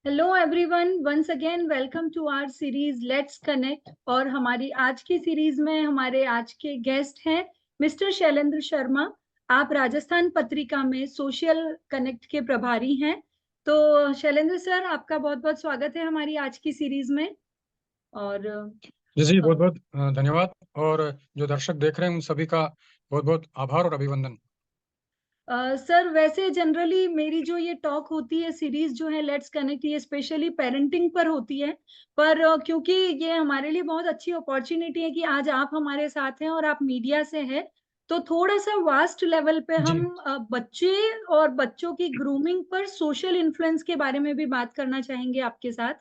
Hello everyone, once again welcome to our series let's connect. और हमारी आज की सीरीज में हमारे आज के गेस्ट हैं मिस्टर शैलेंद्र शर्मा। आप राजस्थान पत्रिका में सोशल कनेक्ट के प्रभारी हैं। तो शैलेंद्र सर, आपका बहुत बहुत स्वागत है हमारी आज की सीरीज में। और जी जी, बहुत बहुत धन्यवाद। और जो दर्शक देख रहे हैं उन सभी का बहुत बहुत आभार और अभिनंदन। सर, वैसे जनरली मेरी जो ये टॉक होती है, सीरीज जो है लेट्स कनेक्ट, ये स्पेशली पेरेंटिंग पर होती है। पर क्योंकि ये हमारे लिए बहुत अच्छी अपॉर्चुनिटी है कि आज आप हमारे साथ हैं और आप मीडिया से हैं, तो थोड़ा सा वास्ट लेवल पे जी हम बच्चे और बच्चों की ग्रूमिंग पर सोशल इन्फ्लुएंस के बारे में भी बात करना चाहेंगे आपके साथ।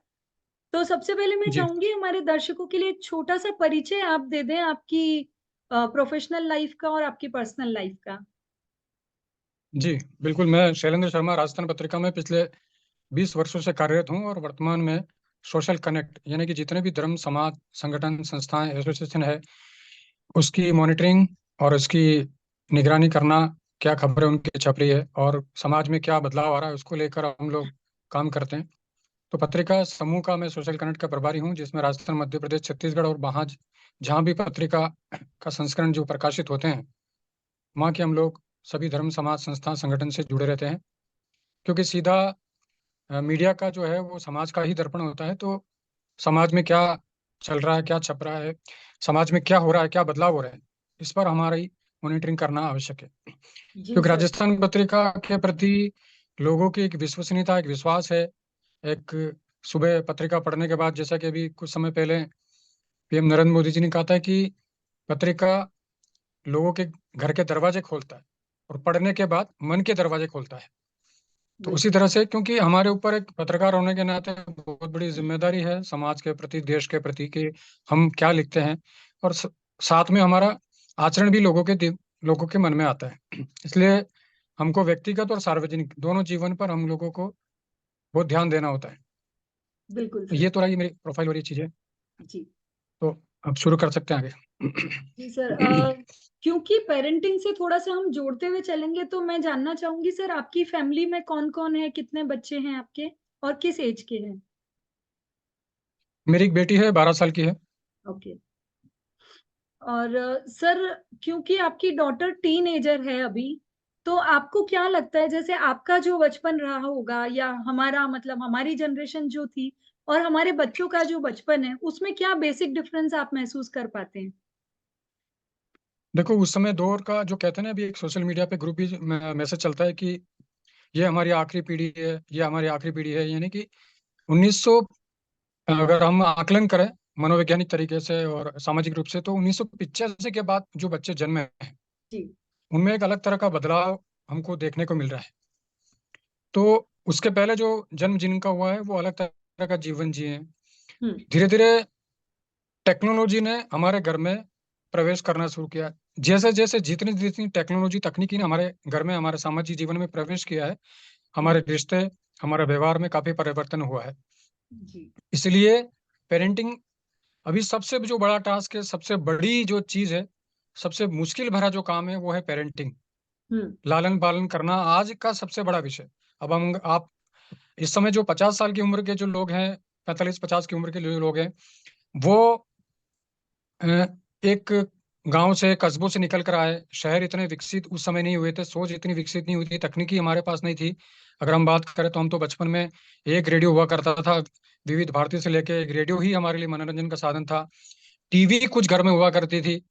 तो सबसे पहले मैं जी चाहूंगी हमारे दर्शकों के लिए एक छोटा सा परिचय आप दे दें, आपकी प्रोफेशनल लाइफ का और आपकी पर्सनल लाइफ का। जी, बिल्कुल। मैं शैलेंद्र शर्मा राजस्थान पत्रिका में पिछले 20 वर्षों से कार्यरत हूँ और वर्तमान में सोशल कनेक्ट यानी कि जितने भी धर्म समाज संगठन संस्थाएं एसोसिएशन है उसकी मॉनिटरिंग और उसकी निगरानी करना, क्या खबरें उनकी छप रही है और समाज में क्या बदलाव आ रहा है उसको लेकर हम लोग काम करते हैं। तो पत्रिका समूह का मैं सोशल कनेक्ट का प्रभारी हूँ, जिसमें राजस्थान, मध्य प्रदेश, छत्तीसगढ़ और वहाँ जहाँ भी पत्रिका का संस्करण जो प्रकाशित होते हैं वहाँ के हम लोग सभी धर्म समाज संस्था संगठन से जुड़े रहते हैं। क्योंकि सीधा मीडिया का जो है वो समाज का ही दर्पण होता है। तो समाज में क्या चल रहा है, क्या छप रहा है, समाज में क्या हो रहा है, क्या बदलाव हो रहे हैं, इस पर हमारी मॉनिटरिंग करना आवश्यक है। जी क्योंकि सर। राजस्थान पत्रिका के प्रति लोगों की एक विश्वसनीयता, एक विश्वास है। एक सुबह पत्रिका पढ़ने के बाद, जैसा कि अभी कुछ समय पहले पीएम नरेंद्र मोदी जी ने कहा था कि पत्रिका लोगों के घर के दरवाजे खोलता है और पढ़ने के बाद मन के दरवाजे खोलता है। तो उसी बिल्कुल। तरह से, क्योंकि हमारे ऊपर एक पत्रकार होने के नाते बहुत बड़ी जिम्मेदारी है समाज के प्रति, देश के प्रति, कि हम क्या लिखते हैं और साथ में हमारा आचरण भी लोगों के मन में आता है। इसलिए हमको व्यक्तिगत और सार्वजनिक दोनों जीवन पर हम लोगों को बहुत ध्यान देना होता है। बिल्कुल तो सर। ये तो रही मेरी प्रोफाइल वाली चीजें। जी। तो अब शुरू कर सकते हैं आगे। जी सर, क्योंकि पेरेंटिंग से थोड़ा सा हम जोड़ते हुए चलेंगे, तो मैं जानना चाहूंगी सर, आपकी फैमिली में कौन कौन है, कितने बच्चे हैं आपके और किस एज के हैं? मेरी एक बेटी है, 12 साल की है। ओके। और सर, क्योंकि आपकी डॉटर टीन एजर है अभी, तो आपको क्या लगता है, जैसे आपका जो बचपन रहा होगा या हमारा मतलब हमारी जनरेशन जो थी और हमारे बच्चों का जो बचपन है, उसमें क्या बेसिक डिफरेंस आप महसूस कर पाते हैं? देखो, उस समय दौर का जो कहते हैं ना, अभी एक सोशल मीडिया पे ग्रुप भी मैसेज चलता है कि ये हमारी आखिरी पीढ़ी है, ये हमारी आखिरी पीढ़ी है। यानी कि 1900, अगर हम आकलन करें मनोवैज्ञानिक तरीके से और सामाजिक रूप से, तो 1985 के बाद जो बच्चे जन्मे हैं जी। उनमें एक अलग तरह का बदलाव हमको देखने को मिल रहा है। तो उसके पहले जो जन्म जिनका हुआ है वो अलग तरह का जीवन जिए हैं। हम्म। धीरे धीरे टेक्नोलॉजी ने हमारे घर में प्रवेश करना शुरू किया। जैसे जैसे जितनी जितनी टेक्नोलॉजी तकनीकी ने हमारे घर में, हमारे सामाजिक जीवन में प्रवेश किया है, हम्म। हमारे रिश्ते, हमारे व्यवहार में काफी परिवर्तन हुआ है। जी। इसलिए पेरेंटिंग अभी सबसे जो बड़ा टास्क है, सबसे बड़ी जो चीज है, सबसे मुश्किल भरा जो काम है वो है पेरेंटिंग। हम्म। लालन पालन करना आज का सबसे बड़ा विषय। अब हम आप इस समय जो 50 साल की उम्र के जो लोग हैं, 45-50 की उम्र के जो लोग हैं, वो अ, एक गांव से, कस्बों से निकल कर आए। शहर इतने विकसित उस समय नहीं हुए थे, सोच इतनी विकसित नहीं हुई थी, तकनीकी हमारे पास नहीं थी। अगर हम बात करें तो हम तो बचपन में एक रेडियो हुआ करता था, विविध भारती से लेके एक रेडियो ही हमारे लिए मनोरंजन का साधन था। टीवी कुछ घर में हुआ करती थी।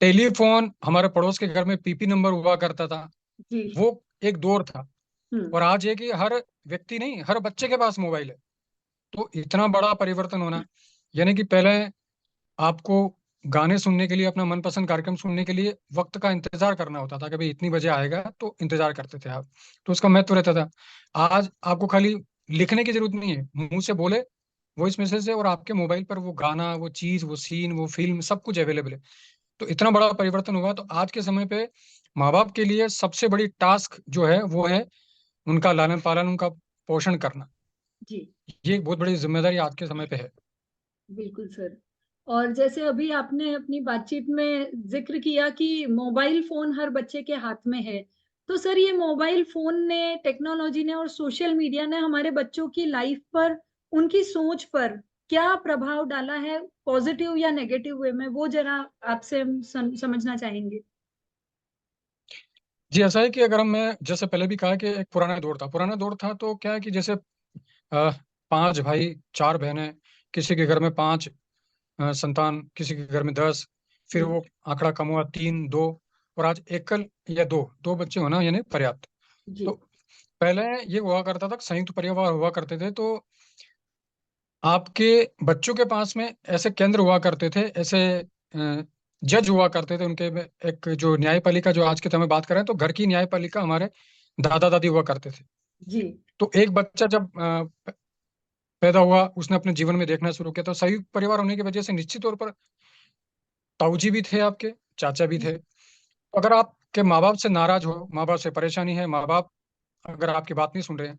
टेलीफोन हमारे पड़ोस के घर में पीपी नंबर हुआ करता था। जी। वो एक दौर था। हम्म। और आज है कि हर व्यक्ति नहीं, हर बच्चे के पास मोबाइल है। तो इतना बड़ा परिवर्तन होना, यानी कि पहले आपको गाने सुनने के लिए, अपना मनपसंद कार्यक्रम सुनने के लिए वक्त का इंतजार करना होता था कि भाई इतनी बजे आएगा, तो इंतजार करते थे आप। तो उसका महत्व रहता था। आज आपको खाली लिखने की जरूरत नहीं है, मुंह से बोले वॉइस मैसेज है और आपके मोबाइल पर वो गाना, वो चीज, वो सीन, वो फिल्म, सब कुछ अवेलेबल है। तो इतना बड़ा परिवर्तन हुआ। तो आज के समय पे माँ बाप के लिए सबसे बड़ी टास्क जो है वो है उनका लालन पालन, उनका पोषण करना। जी। ये एक बहुत बड़ी जिम्मेदारी आज के समय पे है। बिल्कुल सर। और जैसे अभी आपने अपनी बातचीत में जिक्र किया कि मोबाइल फोन हर बच्चे के हाथ में है, तो सर ये मोबाइल फोन ने, टेक्नोलॉजी ने और सोशल मीडिया ने हमारे बच्चों की लाइफ पर, उनकी सोच पर क्या प्रभाव डाला है, पॉजिटिव या नेगेटिव वे में, वो जरा आपसे हम समझना चाहेंगे। जी, ऐसा है कि अगर मैं जैसे पहले भी कहा कि एक पुराना दौर था तो क्या है कि जैसे 5 भाई 4 बहनें, किसी के घर में 5 संतान, किसी के घर में 10, फिर जी वो आंकड़ा कम हुआ 3 2, और आज एकल या दो दो बच्चे होना यानी पर्याप्त। जी तो पहले ये हुआ करता था, संयुक्त परिवार हुआ करते थे, तो आपके बच्चों के पास में ऐसे केंद्र हुआ करते थे, ऐसे जज हुआ करते थे उनके में, एक जो न्यायपालिका जो आज के समय बात कर रहे हैं, तो घर की न्यायपालिका हमारे दादा दादी हुआ करते थे। जी तो एक बच्चा जब पैदा हुआ, उसने अपने जीवन में देखना शुरू किया, तो संयुक्त परिवार होने की वजह से निश्चित तौर पर ताऊजी भी थे, आपके चाचा भी थे। तो अगर आपके माँ बाप से नाराज हो, माँ बाप से परेशानी है, माँ बाप अगर आपकी बात नहीं सुन रहे हैं,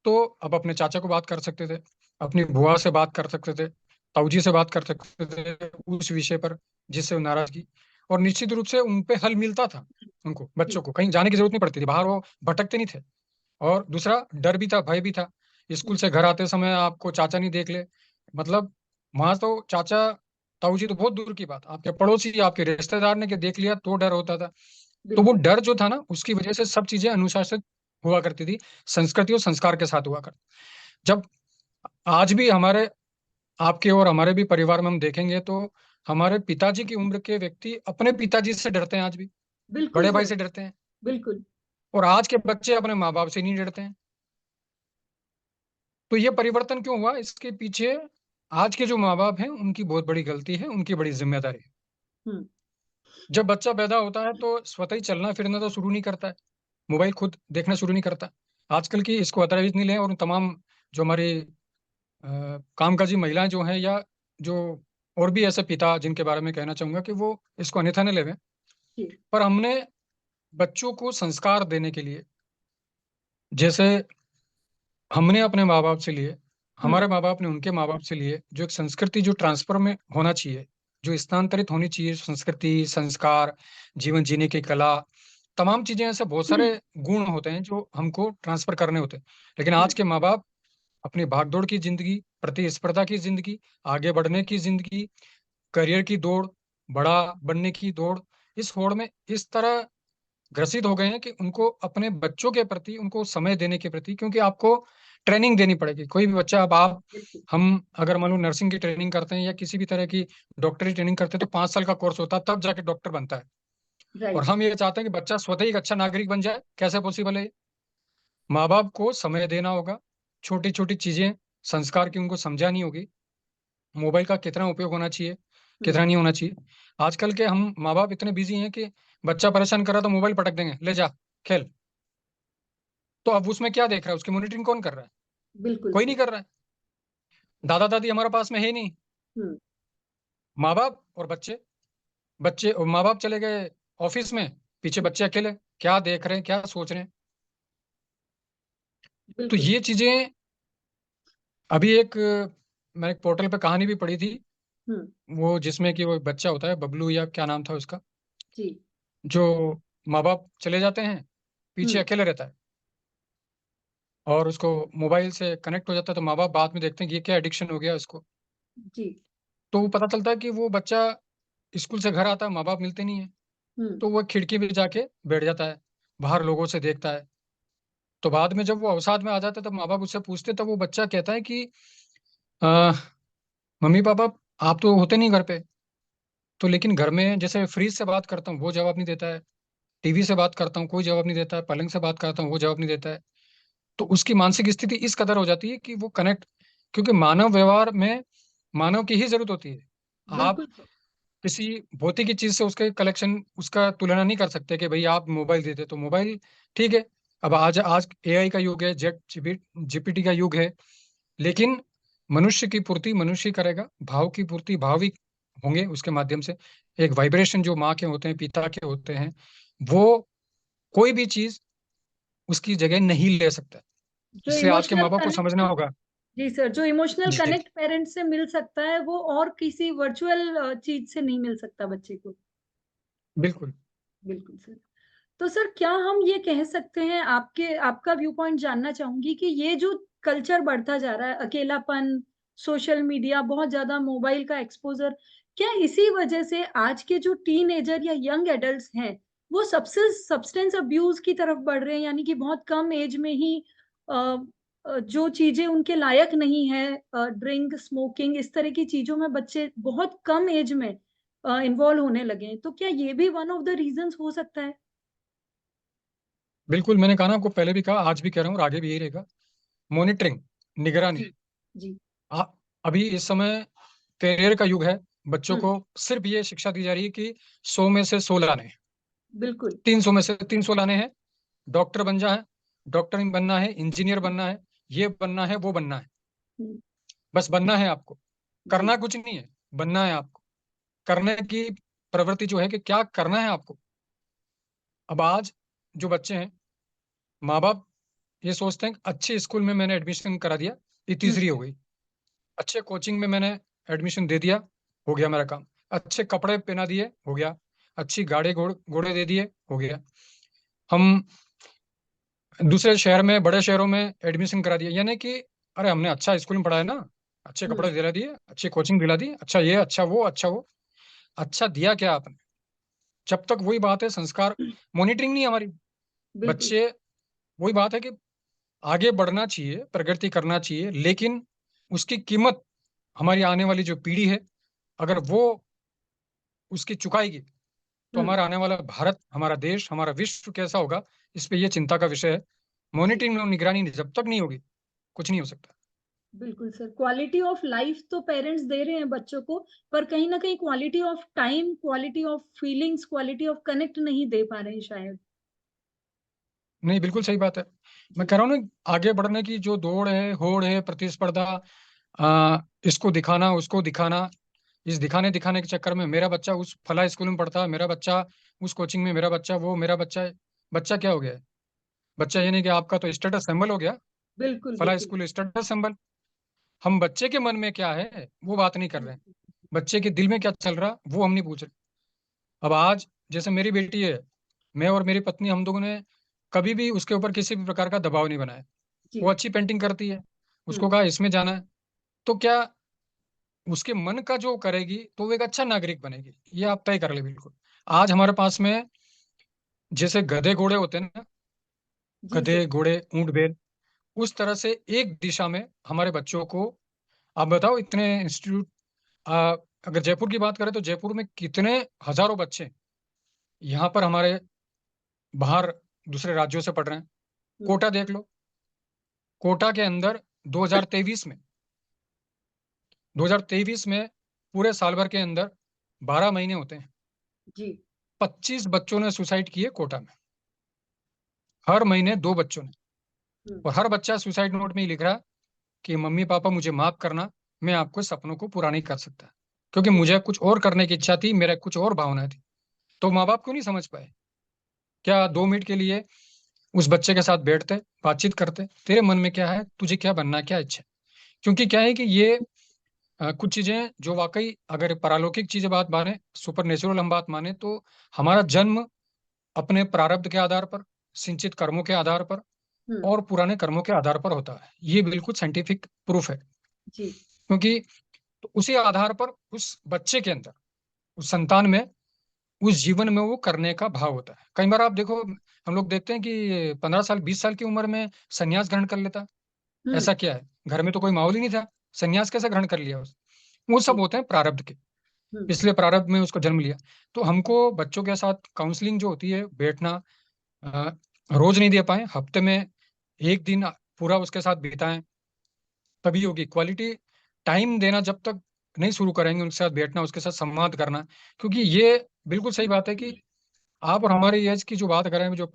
तो अब अपने चाचा को बात कर सकते थे, अपनी बुआ से बात कर सकते थे, ताऊजी से बात कर सकते थे उस विषय पर जिससे वो नाराज की, और निश्चित रूप से उन पे हल मिलता था। उनको जी बच्चों को कहीं जाने की जरूरत नहीं पड़ती थी, बाहर वो भटकते नहीं थे। और दूसरा डर भी था, भय भी था। स्कूल से घर आते समय आपको चाचा नहीं देख ले, मतलब वहां तो चाचा ताऊजी तो बहुत दूर की बात, आपके पड़ोसी आपके रिश्तेदार ने के देख लिया तो डर होता था। तो वो बिल्कुल डर जो था ना, उसकी वजह से सब चीजें अनुशासित हुआ करती थी, संस्कृति और संस्कार के साथ हुआ करती। जब आज भी हमारे आपके और हमारे भी परिवार में हम देखेंगे तो हमारे पिताजी की उम्र के व्यक्ति अपने पिताजी से डरते हैं आज भी, बिल्कुल बड़े भाई सर, से डरते हैं, बिल्कुल। और आज के बच्चे अपने माँ बाप से नहीं डरते हैं। तो ये परिवर्तन क्यों हुआ, इसके पीछे आज के जो माँ बाप हैं उनकी बहुत बड़ी गलती है, उनकी बड़ी जिम्मेदारी है। हम्म। जब बच्चा पैदा होता है तो स्वतः ही चलना फिरना तो शुरू नहीं करता है, मोबाइल खुद देखना शुरू नहीं करता। आजकल की इसको अतरवीज नहीं लें, और तमाम जो हमारी कामकाजी महिलाएं जो हैं, या जो और भी ऐसे पिता जिनके बारे में कहना चाहूंगा कि वो इसको अन्यथा न लेवें, जी पर हमने बच्चों को संस्कार देने के लिए, जैसे हमने अपने माँ बाप से लिए, हम्म हमारे माँ बाप ने उनके माँ बाप से लिए, जो एक संस्कृति जो ट्रांसफर में होना चाहिए, जो स्थानांतरित होनी चाहिए, संस्कृति संस्कार, जीवन जीने की कला, तमाम चीजें, ऐसे बहुत सारे गुण होते हैं जो हमको ट्रांसफर करने होते हैं। लेकिन आज के माँ बाप अपनी भागदौड़ की जिंदगी, प्रतिस्पर्धा की जिंदगी, आगे बढ़ने की जिंदगी, करियर की दौड़, बड़ा बनने की दौड़, इस होड़ में इस तरह ग्रसित हो गए हैं कि उनको अपने बच्चों के प्रति, उनको समय देने के प्रति, क्योंकि आपको ट्रेनिंग देनी पड़ेगी। कोई भी बच्चा, अब आप बिल्कुल। हम अगर मान लो नर्सिंग की ट्रेनिंग करते हैं या किसी भी तरह की डॉक्टरी ट्रेनिंग करते हैं, तो 5 साल का कोर्स होता है, तब जाके डॉक्टर बनता है। और राइट। हम ये चाहते हैं कि बच्चा स्वतः ही एक अच्छा नागरिक बन जाए, कैसे पॉसिबल है? माँ बाप को समय देना होगा, छोटी छोटी चीजें संस्कार की उनको समझानी होगी, मोबाइल का कितना उपयोग होना चाहिए, कितना नहीं होना चाहिए। आजकल के हम माँ बाप इतने बिजी हैं कि बच्चा परेशान कर रहा तो मोबाइल पटक देंगे, ले जा खेल। तो अब उसमें क्या देख रहा है, उसकी मॉनिटरिंग कौन कर रहा है? बिल्कुल कोई सर। नहीं कर रहा है। दादा दादी हमारे पास में है ही नहीं, हम्म। माँ बाप और बच्चे, बच्चे और माँ बाप चले गए ऑफिस में, पीछे बच्चे अकेले, क्या देख रहे हैं, क्या सोच रहे हैं? तो बिल्कुल। ये चीजें, अभी एक मैंने एक पोर्टल पे कहानी भी पढ़ी थी, हम्म। वो जिसमें कि वो बच्चा होता है बबलू या क्या नाम था उसका, जी। जो माँ बाप चले जाते हैं, पीछे हम्म। अकेले रहता है, और उसको मोबाइल से कनेक्ट हो जाता है, तो माँ बाप बाद में देखते हैं कि ये क्या एडिक्शन हो गया इसको। जी। तो वो पता चलता है कि वो बच्चा स्कूल से घर आता है, माँ बाप मिलते नहीं है, हम्म। तो वो खिड़की पे जाके बैठ जाता है, बाहर लोगों से देखता है। तो बाद में जब वो अवसाद में आ जाता है, तब माँ बाप उससे पूछते, तब वो बच्चा कहता है कि आ, मम्मी पापा आप तो होते नहीं घर पे, तो लेकिन घर में जैसे फ्रिज से बात करता हूँ वो जवाब नहीं देता है, टीवी से बात करता हूँ कोई जवाब नहीं देता है, पलंग से बात करता हूँ वो जवाब नहीं देता है। तो उसकी मानसिक स्थिति इस कदर हो जाती है कि वो कनेक्ट, क्योंकि मानव व्यवहार में मानव की ही जरूरत होती है। आप बिल्कुल। किसी भौतिक की चीज से उसके कलेक्शन, उसका तुलना नहीं कर सकते कि भाई आप मोबाइल दे दे तो मोबाइल, ठीक है। अब आज आज एआई का युग है, जेट जीपीटी का युग है, लेकिन मनुष्य की पूर्ति मनुष्य ही करेगा, भाव की पूर्ति भाव ही होंगे उसके माध्यम से। एक वाइब्रेशन जो माँ के होते हैं, पिता के होते हैं, वो कोई भी चीज उसकी जगह नहीं ले सकता। जो इसलिए आज के इमोशनल माँ बाप को कनेक्ट, समझना होगा। जी सर, जो इमोशनल जी कनेक्ट पेरेंट्स से मिल सकता है वो और किसी वर्चुअल चीज से नहीं मिल सकता बच्चे को। बिल्कुल। बिल्कुल सर। तो सर क्या हम ये कह सकते हैं, आपका व्यू पॉइंट जानना चाहूंगी कि ये जो कल्चर बढ़ता जा रहा है, अकेलापन, सोशल मीडिया, बहुत ज्यादा मोबाइल का एक्सपोजर, क्या इसी वजह से आज के जो टीनेजर या यंग एडल्ट्स हैं वो सब्सटेंस अब्यूज की तरफ बढ़ रहे हैं, यानी कि बहुत कम एज में ही जो चीजें उनके लायक नहीं है, ड्रिंक, स्मोकिंग, इस तरह की चीजों में बच्चे बहुत कम एज में इन्वॉल्व होने लगे हैं? तो क्या ये भी वन ऑफ द रीजंस हो सकता है? बिल्कुल, मैंने कहा ना, आपको पहले भी कहा, आज भी कह रहा हूँ और आगे भी यही रहेगा। मॉनिटरिंग, निगरानी। जी। जी। आ- अभी इस समय करियर का युग है। बच्चों हम्म। को सिर्फ ये शिक्षा दी जा रही है कि 100 में से 100 लाने हैं, बिल्कुल। 300 में से 300 लाने हैं। डॉक्टर बन जा है, डॉक्टर बनना है, इंजीनियर बनना है, ये बनना है, वो बनना है। हम्म। बस बनना है आपको, जी। करना कुछ नहीं है, बनना है आपको। करने की प्रवृत्ति जो है कि क्या करना है आपको। अब आज जो बच्चे हैं, माँ बाप ये सोचते हैं कि अच्छे स्कूल में मैंने एडमिशन करा दिया, ये हम्म। तीसरी हो गई। अच्छे कोचिंग में मैंने एडमिशन दे दिया, हो गया मेरा काम। अच्छे कपड़े पहना दिए, हो गया। अच्छी गाड़ी घोड़े दे दिए, हो गया। हम दूसरे शहर में, बड़े शहरों में एडमिशन करा दिया, यानी कि अरे हमने अच्छा स्कूल में पढ़ा है ना, अच्छे हम्म। कपड़े दिला दिए, अच्छी कोचिंग दिला दी, अच्छा ये, अच्छा वो, अच्छा वो। अच्छा दिया क्या आपने? जब तक वही बात है, संस्कार, मॉनिटरिंग नहीं है हमारी। बिल्कुल। बच्चे, वही बात है कि आगे बढ़ना चाहिए, प्रगति करना चाहिए, लेकिन उसकी कीमत हमारी आने वाली जो पीढ़ी है, अगर वो उसकी चुकाएगी, तो हम्म। हमारा आने वाला भारत, हमारा देश, हमारा विश्व कैसा होगा, इस पे ये चिंता का विषय है। जी। मॉनिटरिंग और निगरानी जब तक नहीं होगी, कुछ नहीं हो सकता। बिल्कुल सर, क्वालिटी ऑफ लाइफ तो पेरेंट्स दे रहे हैं बच्चों को, पर कहीं ना कहीं quality of time, quality of feelings, quality of connect नहीं दे पा रहे हैं शायद। नहीं, बिल्कुल सही बात है। मैं जी। कह रहा हूँ ना, आगे बढ़ने की जो दौड़ है, होड़ है, प्रतिस्पर्धा, इसको दिखाना, उसको दिखाना, इस दिखाने दिखाने के चक्कर में मेरा बच्चा उस फला स्कूल में पढ़ता है, मेरा बच्चा उस कोचिंग में, मेरा बच्चा वो, मेरा बच्चा। बच्चा क्या हो गया है? बच्चा ये नहीं कि आपका तो स्टेटस सिंबल हो गया, बिल्कुल फला बिल्कुल। School status symbol. हम बच्चे के मन में क्या है वो बात नहीं कर रहे हैं, बच्चे के दिल में क्या चल रहा वो हम नहीं पूछ रहे। अब आज जैसे मेरी बेटी है, मैं और मेरी पत्नी, हम दोनों ने कभी भी उसके ऊपर किसी भी प्रकार का दबाव नहीं बनाया। वो जी। अच्छी पेंटिंग करती है, उसको हम्म। कहा इसमें जाना है, तो क्या उसके मन का जो करेगी तो वो एक अच्छा नागरिक बनेगी, ये आप तय कर ले बिल्कुल। आज हमारे पास में जैसे गधे घोड़े होते हैं ना, जी गधे सर। घोड़े ऊंट बैल, उस तरह से एक दिशा में हमारे बच्चों को। आप बताओ, इतने इंस्टीट्यूट, अगर जयपुर की बात करें तो जयपुर में कितने हजारों बच्चे यहाँ पर हमारे बाहर दूसरे राज्यों से पढ़ रहे हैं। हम्म। कोटा देख लो, कोटा के अंदर 2023 में, 2023 में पूरे साल भर के अंदर 12 महीने होते हैं, जी। 25 बच्चों ने सुसाइड किए कोटा में। हर महीने 2 बच्चों ने। हम्म। और हर बच्चा सुसाइड नोट में ही लिख रहा है कि मम्मी पापा मुझे माफ करना, मैं आपको सपनों को पूरा नहीं कर सकता, क्योंकि जी। मुझे कुछ और करने की इच्छा थी, मेरा कुछ और भावना थी। तो माँ बाप क्यों नहीं समझ पाए? क्या 2 मिनट के लिए उस बच्चे के साथ बैठते, बातचीत करते, तेरे मन में क्या है, तुझे क्या बनना है, क्या इच्छा है? क्योंकि क्या है कि ये कुछ चीजें जो वाकई, अगर पारलौकिक चीजें बात माने, सुपर नेचुरल हम बात माने, तो हमारा जन्म अपने प्रारब्ध के आधार पर, सिंचित कर्मों के आधार पर हम्म। और पुराने कर्मों के आधार पर होता है। ये बिल्कुल साइंटिफिक प्रूफ है। जी। क्योंकि तो उसी आधार पर उस बच्चे के अंदर, उस संतान में, उस जीवन में वो करने का भाव होता है। कई बार आप देखो, हम लोग देखते हैं कि 15 साल, 20 साल की उम्र में संन्यास ग्रहण कर लेता है। हम्म। ऐसा क्या है? घर में तो कोई माहौल ही नहीं था, संन्यास कैसे ग्रहण कर लिया वो सब जी। होते हैं प्रारब्ध के। हम्म। इसलिए प्रारब्ध में उसको जन्म लिया। तो हमको बच्चों के साथ काउंसलिंग जो होती है, बैठना, अ, रोज नहीं दे पाए, हफ्ते में एक दिन पूरा उसके साथ बिताएं, तभी होगी क्वालिटी। टाइम देना जब तक नहीं शुरू करेंगे, उनके साथ बैठना, उसके साथ संवाद करना। क्योंकि ये बिल्कुल सही बात है कि आप और हमारी एज की जो बात करें, जो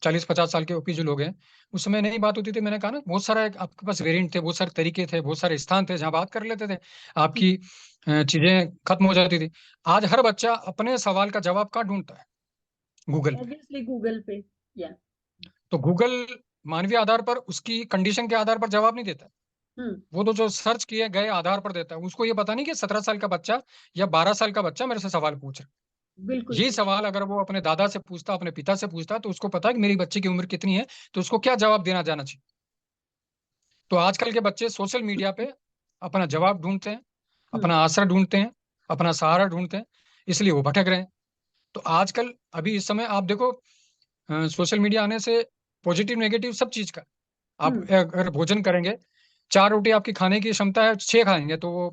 40 50 साल के ऊपर जो लोग हैं, उस समय नहीं बात होती थी। मैंने कहा ना, बहुत सारा आपके पास वेरिएंट थे, बहुत सारे तरीके थे, बहुत सारे स्थान थे जहाँ बात कर लेते थे, आपकी चीजें खत्म हो जाती थी। आज हर बच्चा अपने सवाल का जवाब कहाँ ढूंढता है? गूगल पे। ऑब्वियसली गूगल पे। या। तो गूगल मानवीय आधार पर, उसकी कंडीशन के आधार पर जवाब नहीं देता। हम्म। वो तो जो सर्च किए गए आधार पर देता है। उसको ये पता नहीं कि 17 साल का बच्चा या 12 साल का बच्चा मेरे से सवाल पूछ रहा है। बिल्कुल ये सही। सवाल अगर वो अपने दादा से पूछता, अपने पिता से पूछता, तो उसको पता है कि मेरी बच्चे की उम्र कितनी है, तो उसको क्या जवाब देना जाना चाहिए। तो आजकल के बच्चे सोशल मीडिया पे अपना जवाब ढूंढते हैं, हम्म। अपना आसरा ढूंढते हैं, अपना सहारा ढूंढते हैं, इसलिए वो भटक रहे हैं। तो आजकल अभी इस समय आप देखो, सोशल मीडिया आने से पॉजिटिव नेगेटिव सब चीज का, आप हम्म। अगर भोजन करेंगे, 4 रोटी आपकी खाने की क्षमता है, 6 खाएंगे तो वो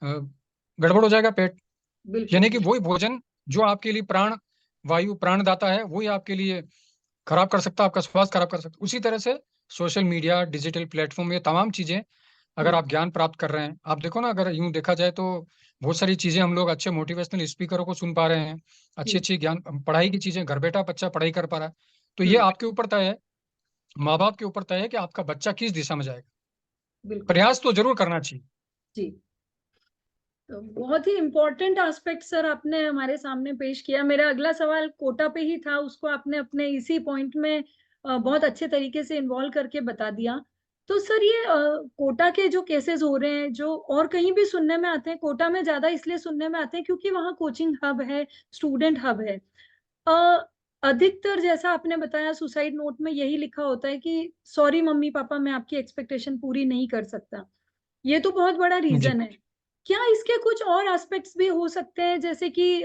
गड़बड़ हो जाएगा पेट। बिल्कुल यानी कि वही भोजन जो आपके लिए प्राण वायु प्राणदाता है, वही आपके लिए खराब कर सकता है, आपका स्वास्थ्य खराब कर सकता है। उसी तरह से सोशल मीडिया, डिजिटल प्लेटफॉर्म, ये तमाम चीजें, अगर हम्म। आप ज्ञान प्राप्त कर रहे हैं, आप देखो ना, अगर यूं देखा जाए तो बहुत सारी चीजें हम लोग अच्छे मोटिवेशनल स्पीकरों को सुन पा रहे हैं, अच्छी जी। अच्छी ज्ञान पढ़ाई की चीजें, घर बैठा बच्चा पढ़ाई कर पा रहा है। तो ये हम्म। आपके ऊपर तय है, माँ बाप के ऊपर तय है कि आपका बच्चा किस दिशा में जाएगा। बिल्कुल सही। प्रयास तो जरूर करना चाहिए। जी। तो बहुत ही इम्पोर्टेंट एस्पेक्ट सर आपने हमारे सामने पेश किया। मेरा अगला सवाल कोटा पे ही था, उसको आपने अपने इसी पॉइंट में बहुत अच्छे तरीके से इन्वॉल्व करके बता दिया। तो सर ये कोटा के जो केसेस हो रहे हैं, जो और कहीं भी सुनने में आते हैं, कोटा में ज्यादा इसलिए सुनने में आते हैं क्योंकि वहाँ कोचिंग हब है, स्टूडेंट हब है। अ, अधिकतर जैसा आपने बताया सुसाइड नोट में यही लिखा होता है कि सॉरी मम्मी पापा, मैं आपकी एक्सपेक्टेशन पूरी नहीं कर सकता। ये तो बहुत बड़ा जी रीजन है। क्या इसके कुछ और एस्पेक्ट्स भी हो सकते हैं, जैसे कि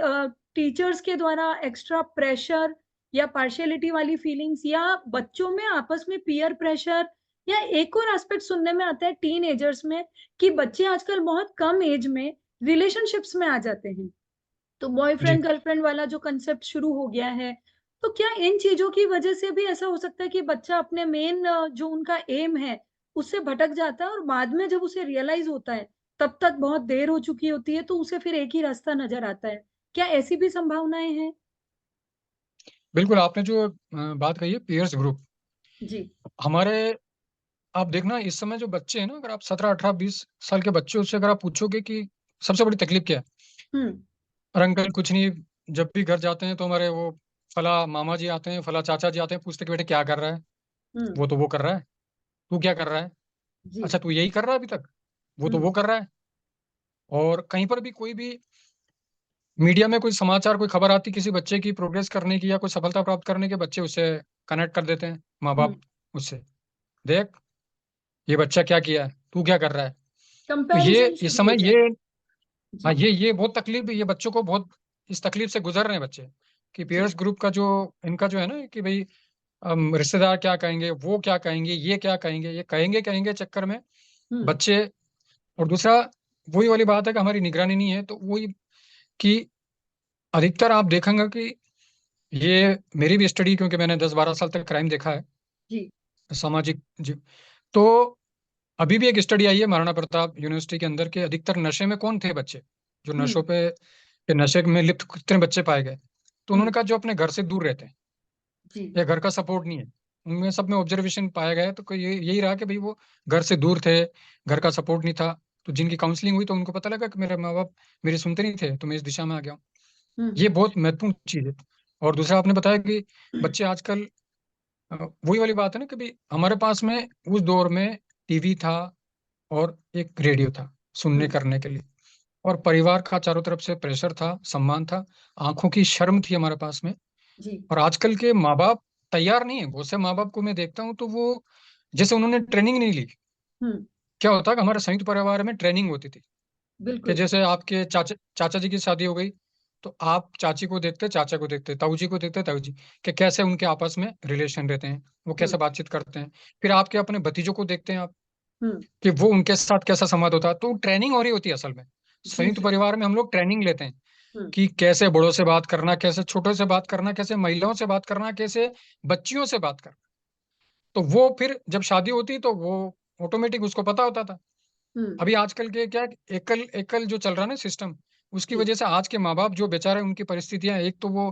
टीचर्स के द्वारा एक्स्ट्रा प्रेशर, या पार्शियलिटी वाली फीलिंग्स, या बच्चों में आपस में पीयर प्रेशर, या एक और एस्पेक्ट सुनने में आता है टीन एजर्स में कि बच्चे आजकल बहुत कम एज में रिलेशनशिप्स में आ जाते हैं, तो जी बॉयफ्रेंड गर्लफ्रेंड वाला जो कंसेप्ट शुरू हो गया है। तो क्या इन चीजों की वजह से भी ऐसा हो सकता है कि बच्चा अपने मेन जो उनका एम है उससे भटक जाता है, और बाद में जब उसे रियलाइज होता है तब तक बहुत देर हो चुकी होती है, तो उसे फिर एक ही रास्ता नजर आता है। क्या ऐसी भी संभावनाएं हैं? बिल्कुल, आपने जो बात कही है पीयर्स ग्रुप, जी। हमारे, आप देखना इस समय जो बच्चे हैं ना, अगर आप 17, 18, 20 साल के बच्चों से अगर आप पूछोगे कि सबसे बड़ी तकलीफ क्या है, हम्म। और अंकल कुछ नहीं, जब भी घर जाते हैं तो हमारे वो फला मामा जी आते हैं, फला चाचा जी आते हैं, पूछते कि बेटे क्या कर रहा है, हम्म। वो तो वो कर रहा है, तू क्या कर रहा है, जी। अच्छा तू यही कर रहा है अभी तक, वो तो हम्म। वो कर रहा है। और कहीं पर भी कोई भी मीडिया में कोई समाचार, कोई खबर आती किसी बच्चे की प्रोग्रेस करने की या कोई सफलता प्राप्त करने के, बच्चे उससे कनेक्ट कर देते हैं, माँ हम्म। बाप उससे, देख ये बच्चा क्या किया है, तू क्या कर रहा है। तो ये कंपैरिजन इस शुरू हो समय जाए। ये, हाँ, जी। ये बहुत तकलीफ, ये बच्चों को बहुत इस तकलीफ से गुजर रहे हैं बच्चे, कि जी। पेयर्स ग्रुप का जो इनका जो है ना, कि भाई रिश्तेदार क्या कहेंगे, वो क्या कहेंगे, ये क्या कहेंगे, ये कहेंगे कहेंगे चक्कर में हम्म। बच्चे। और दूसरा, वही वाली बात है कि हमारी निगरानी नहीं है, तो वही कि अधिकतर आप देखेंगे कि ये मेरी भी स्टडी, क्योंकि मैंने 10 12 साल तक क्राइम देखा है, जी। सामाजिक जी। तो अभी भी एक स्टडी आई है महाराणा प्रताप यूनिवर्सिटी के अंदर, के अधिकतर नशे में कौन थे बच्चे, जो हम्म। नशों पे, के नशे में लिप्त कितने बच्चे पाए गए। तो उन्होंने हम्म। कहा जो अपने घर से दूर रहते हैं जी। या घर का सपोर्ट नहीं है, उनमें सब में ऑब्जर्वेशन पाया गया है, तो कोई यही रहा कि भाई वो घर से दूर थे, घर का सपोर्ट नहीं था, तो जिनकी काउंसलिंग हुई तो उनको पता लगा कि मेरे माँ बाप मेरी सुनते नहीं थे, तो मैं इस दिशा में आ गया हूँ। ये हम्म। बहुत महत्वपूर्ण चीज है। और दूसरा आपने बताया कि बच्चे आजकल, वही वाली बात है ना कि भाई हमारे पास में उस दौर में टीवी था और एक रेडियो था सुनने हम्म। करने के लिए, और परिवार का चारों तरफ से प्रेशर था, सम्मान था, आंखों की शर्म थी हमारे पास में। जी। और आजकल के माँ बाप तैयार नहीं है, बहुत से माँ बाप को मैं देखता हूँ तो वो, जैसे उन्होंने ट्रेनिंग नहीं ली। हम्म। क्या होता है कि हमारे संयुक्त परिवार में ट्रेनिंग होती थी, कि बिल्कुल। जैसे आपके चाचा चाचा जी की शादी हो गई, तो आप चाची को देखते, चाचा को देखते, ताऊ जी को देखते, ताऊ जी, कि कैसे उनके आपस में रिलेशन रहते हैं, वो हम्म। कैसे बातचीत करते हैं। फिर आपके अपने भतीजों को देखते हैं आप, हम्म। कि वो उनके साथ कैसा संवाद होता है, तो ट्रेनिंग हो रही होती है असल में। जी संयुक्त सर। परिवार में हम लोग ट्रेनिंग लेते हैं हम्म। कि कैसे बड़ों से बात करना, कैसे छोटों से बात करना, कैसे महिलाओं से बात करना, कैसे बच्चियों से बात करना। तो वो फिर जब शादी होती तो वो ऑटोमेटिक उसको पता होता था। हम्म। अभी आजकल के क्या, एकल एकल जो चल रहा है ना सिस्टम, उसकी जी। वजह से आज के माँ बाप जो बेचारे, उनकी परिस्थितियां, एक तो वो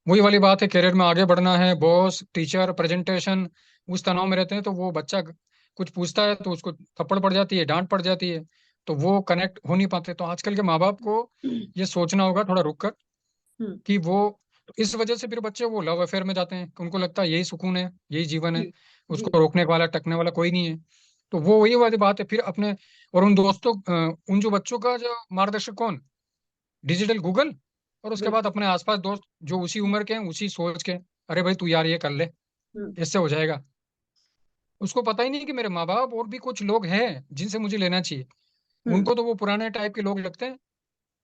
वही वाली बात है, करियर में आगे बढ़ना है, बॉस टीचर प्रेजेंटेशन, उस तनाव में रहते हैं, तो वो बच्चा कुछ पूछता है तो उसको थप्पड़ पड़ जाती है, डांट पड़ जाती है, तो वो कनेक्ट हो नहीं पाते। तो आजकल के माँ बाप को ये सोचना होगा थोड़ा रुक कर, हम्म। कि वो, तो इस वजह से फिर बच्चे वो लव अफेयर में जाते हैं, कि उनको लगता है यही सुकून है, यही जीवन जी। है, जी। उसको रोकने वाला टकने वाला कोई नहीं है। तो वो वही वाली बात है फिर अपने, और उन दोस्तों, उन जो बच्चों का जो मार्गदर्शक कौन, डिजिटल गूगल, और उसके बाद बिल्कुल। अपने आसपास दोस्त जो उसी उम्र के हैं, उसी सोच के, अरे भाई तू यार ये कर ले, हम्म। इससे हो जाएगा। उसको पता ही नहीं कि मेरे माँ बाप और भी कुछ लोग हैं जिनसे मुझे लेना चाहिए। हम्म। उनको तो वो पुराने टाइप के लोग लगते हैं,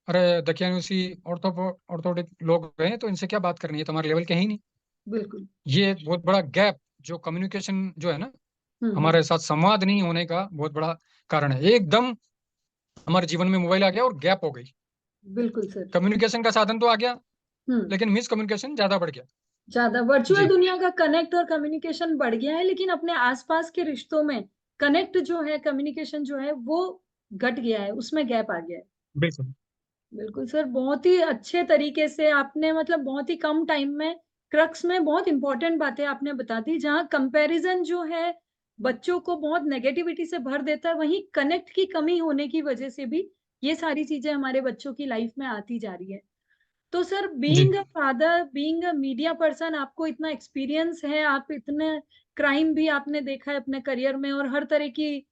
अरे दकियानुसी ऑर्थोडिक लोग हैं, तो इनसे क्या बात करनी है, तुम्हारे लेवल के हैं ही नहीं। बिल्कुल। ये एक बहुत बड़ा गैप, जो कम्युनिकेशन जो है ना, हम्म। हमारे साथ संवाद नहीं होने का बहुत बड़ा कारण है। एकदम हमारे जीवन में मोबाइल आ गया और गैप हो गई। बिल्कुल सर। कम्युनिकेशन का साधन तो आ गया, हम्म। लेकिन मिस कम्युनिकेशन ज्यादा बढ़ गया। ज्यादा वर्चुअल जी दुनिया का कनेक्ट और कम्युनिकेशन बढ़ गया है, लेकिन अपने आसपास के रिश्तों में कनेक्ट जो है, कम्युनिकेशन जो है वो घट गया है, उसमें गैप आ गया है। बिल्कुल। बिल्कुल सर, बहुत ही अच्छे तरीके से आपने, मतलब बहुत ही कम टाइम में क्रक्स में बहुत इंपॉर्टेंट बातें आपने बता दी। जहाँ कंपैरिजन जो है बच्चों को बहुत नेगेटिविटी से भर देता है, वहीं कनेक्ट की कमी होने की वजह से भी ये सारी चीजें हमारे बच्चों की लाइफ में आती जा रही है। तो sir, ji being a father, being a media person, आपको इतना एक्सपीरियंस है, आप इतने क्राइम भी आपने देखा है अपने करियर में, और हर तरह की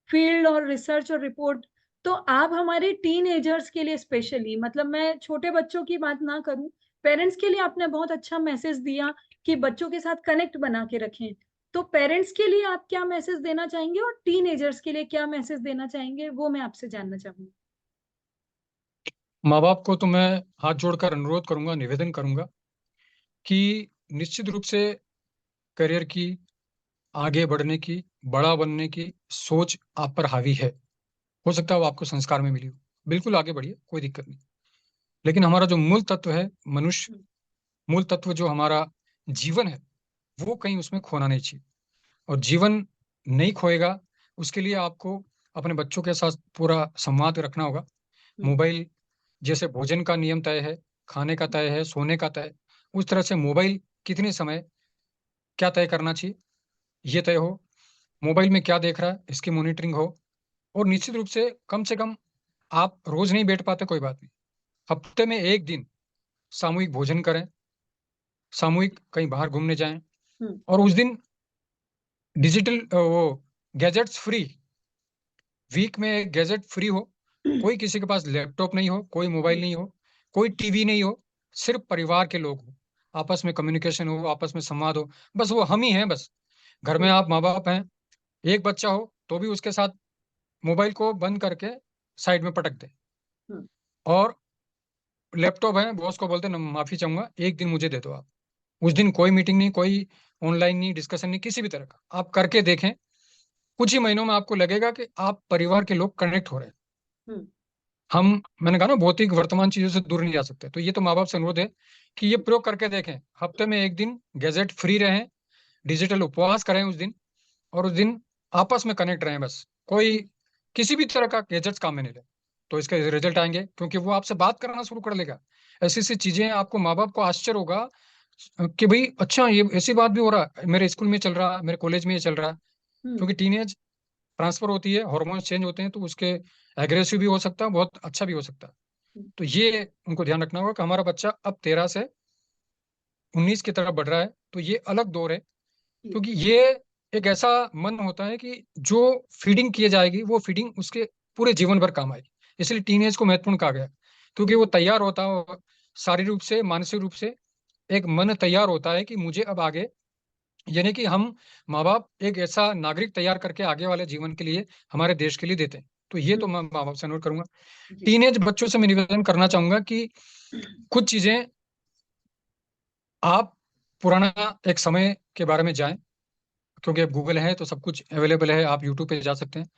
फील्ड और रिसर्च और रिपोर्ट। तो आप हमारे टीन एजर्स के लिए स्पेशली, मतलब मैं छोटे बच्चों की बात ना करूं, पेरेंट्स के लिए आपने बहुत अच्छा मैसेज दिया कि बच्चों के साथ कनेक्ट बना के रखें। तो पेरेंट्स के लिए आप क्या मैसेज देना चाहेंगे, और टीन एजर्स के लिए क्या मैसेज देना चाहेंगे, वो मैं आपसे जानना चाहूंगी। माँ बाप को तो मैं हाथ जोड़कर अनुरोध करूंगा, निवेदन करूंगा कि निश्चित रूप से करियर की, आगे बढ़ने की, बड़ा बनने की सोच आप पर हावी है। हो सकता है वो आपको संस्कार में मिली हो, बिल्कुल आगे बढ़िए, कोई दिक्कत नहीं। लेकिन हमारा जो मूल तत्व है, मनुष्य, हम्म। मूल तत्व जो हमारा जीवन है, वो कहीं उसमें खोना नहीं चाहिए। और जीवन नहीं खोएगा, उसके लिए आपको अपने बच्चों के साथ पूरा संवाद रखना होगा। हम्म। मोबाइल, जैसे भोजन का नियम तय है, खाने का तय है, सोने का तय, उस तरह से मोबाइल कितने समय क्या तय करना चाहिए, ये तय हो। मोबाइल में क्या देख रहा है, इसकी मॉनिटरिंग हो। और निश्चित रूप से कम आप रोज नहीं बैठ पाते, कोई बात नहीं, हफ्ते में एक दिन सामूहिक भोजन करें, सामूहिक कहीं बाहर घूमने जाएं। हम्म। और उस दिन डिजिटल वो गैजेट्स फ्री, वीक में गैजेट फ्री हो। कोई किसी के पास लैपटॉप नहीं हो, कोई मोबाइल नहीं हो, कोई टीवी नहीं हो, सिर्फ परिवार के लोग हो, आपस में कम्युनिकेशन हो, आपस में संवाद हो। बस वो हम ही हैं, बस। घर में हम्म। आप माँ बाप हैं, एक बच्चा हो तो भी उसके साथ मोबाइल को बंद करके साइड में पटक दे। हम्म। और लैपटॉप है, बॉस को बोलते, माफी चाहूंगा, एक दिन मुझे दे दो आप। उस दिन कोई मीटिंग नहीं, कोई ऑनलाइन नहीं, डिस्कशन नहीं, किसी भी तरह का आप करके देखें। कुछ ही महीनों में आपको लगेगा कि आप परिवार के लोग कनेक्ट हो रहे हैं। हम्म। हम, मैंने कहा ना, भौतिक वर्तमान चीजों से दूर नहीं जा सकते। तो ये तो माँ बाप से अनुरोध है कि ये प्रयोग करके देखें, हफ्ते में एक दिन गैजेट फ्री रहें, डिजिटल उपवास करें उस दिन, और उस दिन आपस में कनेक्ट रहें। बस कोई किसी भी तरह का गैजेट्स काम में नहीं ले, तो इसके रिजल्ट आएंगे, क्योंकि वो आपसे बात करना शुरू कर लेगा। ऐसी ऐसी चीजें आपको, माँ बाप को आश्चर्य होगा कि भाई अच्छा, ये ऐसी बात भी हो रहा है, मेरे स्कूल में चल रहा है, मेरे कॉलेज में ये चल रहा है। हम्म। क्योंकि टीनेज ट्रांसफर होती है, हार्मोन्स चेंज होते हैं, तो उसके एग्रेसिव भी हो सकता है, बहुत अच्छा भी हो सकता है। हम्म। तो ये उनको ध्यान रखना होगा कि हमारा बच्चा अब 13 से 19 की तरफ बढ़ रहा है, तो ये अलग दौर है। जी। क्योंकि ये एक ऐसा मन होता है कि जो फीडिंग की जाएगी, वो फीडिंग उसके पूरे जीवन भर काम आएगी। इसलिए टीनेज को महत्वपूर्ण कहा गया, क्योंकि वो बिल्कुल। तैयार होता है शारीरिक रूप से, मानसिक रूप से। एक मन तैयार होता है कि मुझे अब आगे, यानी कि हम माँ बाप एक ऐसा नागरिक तैयार करके आगे वाले जीवन के लिए, हमारे देश के लिए देते हैं। तो ये तो हम्म। मैं माँ बाप से अनुरोध करूंगा। जी। टीनेज बच्चों से मैं निवेदन करना चाहूंगा कि कुछ चीजें आप पुराना एक समय के बारे में जाएं, क्योंकि अब गूगल है तो सब कुछ अवेलेबल है, आप यूट्यूब पे जा सकते हैं।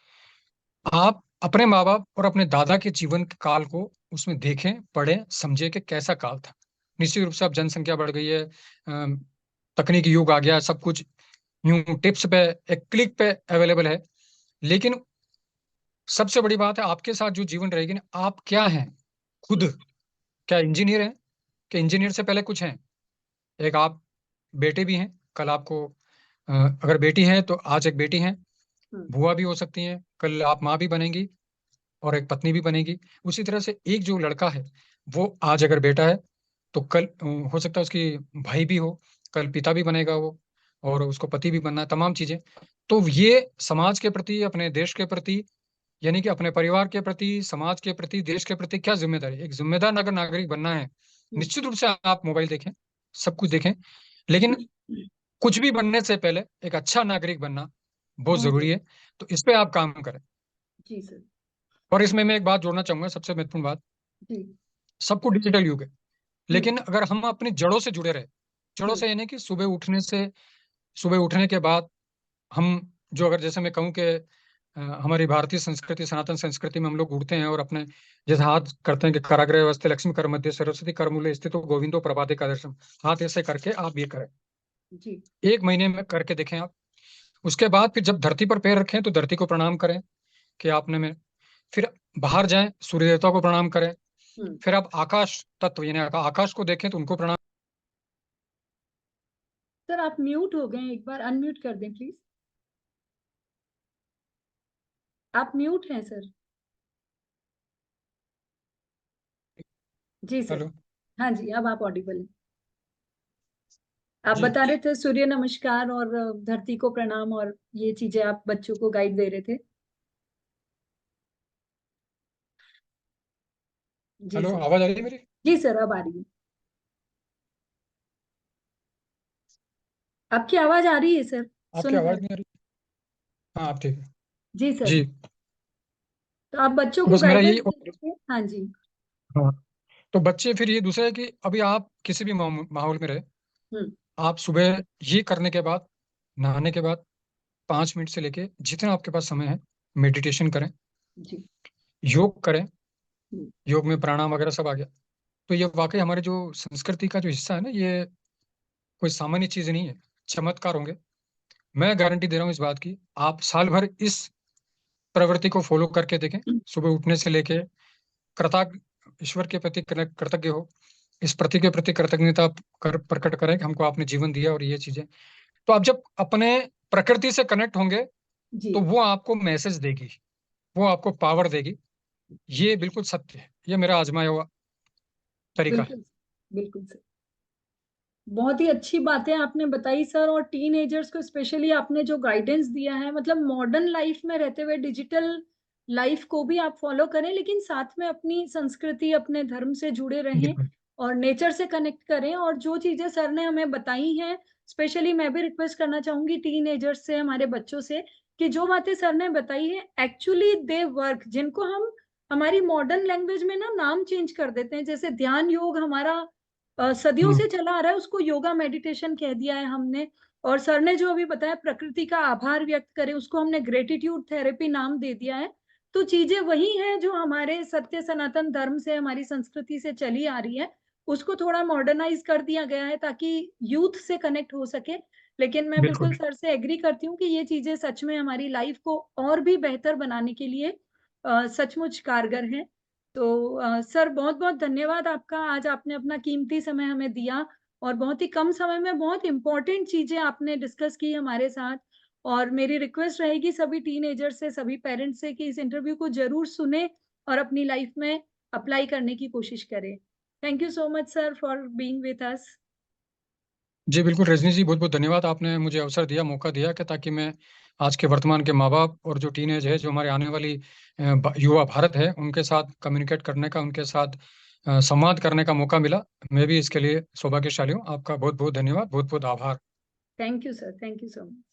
आप अपने माँ बाप और अपने दादा के जीवन के काल को उसमें देखें, पढ़ें, समझे कि कैसा काल था। निश्चित रूप से अब जनसंख्या बढ़ गई है, तकनीकी युग आ गया है, सब कुछ यूं टिप्स पे, एक क्लिक पे अवेलेबल है। लेकिन सबसे बड़ी बात है, आपके साथ जो जीवन रहेगी ना, आप क्या हैं खुद। जी। क्या इंजीनियर हैं, कि इंजीनियर से पहले कुछ हैं। एक आप बेटे भी हैं, कल आपको अगर बेटी है तो आज एक बेटी है, हम्म। बुआ भी हो सकती हैं, कल आप माँ भी बनेंगी, और एक पत्नी भी बनेगी। उसी तरह से एक जो लड़का है, वो आज अगर बेटा है तो कल हो सकता है उसकी भाई भी हो, कल पिता भी बनेगा वो, और उसको पति भी बनना है, तमाम चीजें। तो ये समाज के प्रति, अपने देश के प्रति, यानी कि अपने परिवार के प्रति, समाज के प्रति, देश के प्रति क्या जिम्मेदारी, एक जिम्मेदार अगर नागरिक बनना है, निश्चित रूप से आप मोबाइल देखें, सब कुछ देखें, लेकिन कुछ भी बनने से पहले एक अच्छा नागरिक बनना बहुत जरूरी है। तो इस पे आप काम करें। जी सर। और इसमें मैं एक बात जोड़ना चाहूंगा, सबसे महत्वपूर्ण बात, जी। सबको डिजिटल युग है, लेकिन अगर हम अपनी जड़ों से जुड़े रहे, जड़ों से यानी कि सुबह उठने के बाद हम जो, अगर जैसे मैं कहूँ कि हमारी भारतीय संस्कृति, सनातन संस्कृति में हम लोग उठते हैं और अपने जैसे हाथ करते हैं कि कराग्रे वस्ते लक्ष्मी कर मध्य सरस्वती कर मूले स्थितो गोविंदो प्रभाते का दर्शन, हाथ ऐसे करके आप ये करें। जी। 1 महीने में करके देखें आप। उसके बाद फिर जब धरती पर पैर रखें तो धरती को प्रणाम करें कि आपने में, फिर बाहर जाएं, सूर्य देवता को प्रणाम करें, फिर आप आकाश तत्व यानी आकाश को देखें तो उनको प्रणाम। सर आप म्यूट हो गए, एक बार अनम्यूट कर दें प्लीज। आप म्यूट हैं सर। जी सर। हेलो। हाँ जी, अब आप ऑडिबल हैं। आप जी बता रहे थे सूर्य नमस्कार और धरती को प्रणाम और ये चीजें आप बच्चों को गाइड दे रहे थे। जी हेलो, सर। आवाज आ रही है मेरी? जी सर, अब आ रही है। आपकी आवाज आ रही है सर, आपकी सुन पा आवाज रहे। नहीं आ रही? हाँ, आप ठीक है। जी सर। जी, तो आप बच्चों तो को बस मेरा गाइडेंस यही। दीजिए। हाँ जी। हाँ, तो बच्चे फिर ये दूसरा है कि अभी आप किसी भी माहौल में रहे, हम्म। आप सुबह ये करने के बाद, नहाने के बाद 5 मिनट से लेके जितना आपके पास समय है, मेडिटेशन करें, जी। योग करें। हम्म। योग में प्राणायाम वगैरह सब आ गया। तो ये वाकई हमारे जो संस्कृति का जो हिस्सा है ना, ये कोई सामान्य चीज नहीं है, चमत्कार होंगे। मैं गारंटी दे रहा हूँ इस बात की। आप साल भर इस प्रवृत्ति को फॉलो करके देखें, सुबह उठने से लेके कृतज्ञ, ईश्वर के प्रति कृतज्ञ हो, इस प्रति के प्रति कृतज्ञता प्रकट करें कि हमको आपने जीवन दिया और ये चीजें। तो आप जब अपने प्रकृति से कनेक्ट होंगे जी। तो वो आपको मैसेज देगी, वो आपको पावर देगी। ये बिल्कुल सत्य है, ये मेरा आजमाया हुआ तरीका है। बिल्कुल। बिल्कुल सर। बहुत ही अच्छी बातें आपने बताई सर, और टीनेजर्स को स्पेशली आपने जो गाइडेंस दिया है, मतलब मॉडर्न लाइफ में रहते हुए डिजिटल लाइफ को भी आप फॉलो करें, लेकिन साथ में अपनी संस्कृति, अपने धर्म से जुड़े रहें बिल्कुल और नेचर से कनेक्ट करें। और जो चीजें सर ने हमें बताई हैं, स्पेशली मैं भी रिक्वेस्ट करना चाहूंगी टीनेजर्स से, हमारे बच्चों से, कि जो बातें सर ने बताई है एक्चुअली दे वर्क, जिनको हम हमारी मॉडर्न लैंग्वेज में ना नाम चेंज कर देते हैं, जैसे ध्यान योग हमारा सदियों हम्म से चला आ रहा है, उसको योगा मेडिटेशन कह दिया है हमने। और सर ने जो अभी बताया प्रकृति का आभार व्यक्त करें, उसको हमने ग्रेटिट्यूड थेरेपी नाम दे दिया है। तो चीजें वही हैं जो हमारे सत्य सनातन धर्म से, हमारी संस्कृति से चली आ रही है। उसको थोड़ा मॉडर्नाइज कर दिया गया है ताकि यूथ से कनेक्ट हो सके। लेकिन मैं बिल्कुल बिल्कुल। सर से एग्री करती हूँ कि ये चीजें सच में हमारी लाइफ को और भी बेहतर बनाने के लिए सचमुच कारगर हैं। तो सर बहुत बहुत धन्यवाद आपका, आज आपने अपना कीमती समय हमें दिया और बहुत ही कम समय में बहुत इंपॉर्टेंट चीजें आपने डिस्कस की हमारे साथ। और मेरी रिक्वेस्ट रहेगी सभी टीनेजर से, सभी पेरेंट्स से, कि इस इंटरव्यू को जरूर सुने और अपनी लाइफ में अप्लाई करने की कोशिश करें। Thank you so much sir for being with us. जी बिल्कुल रजनी जी, बहुत बहुत धन्यवाद। आपने मुझे अवसर दिया, मौका दिया कि ताकि मैं आज के वर्तमान के माँ बाप और जो टीनेज है, जो हमारे आने वाली युवा भारत है, उनके साथ कम्युनिकेट करने का, उनके साथ संवाद करने का मौका मिला। मैं भी इसके लिए सौभाग्यशाली हूँ। आपका बहुत बहुत धन्यवाद, बहुत बहुत आभार। Thank you sir, thank you so much.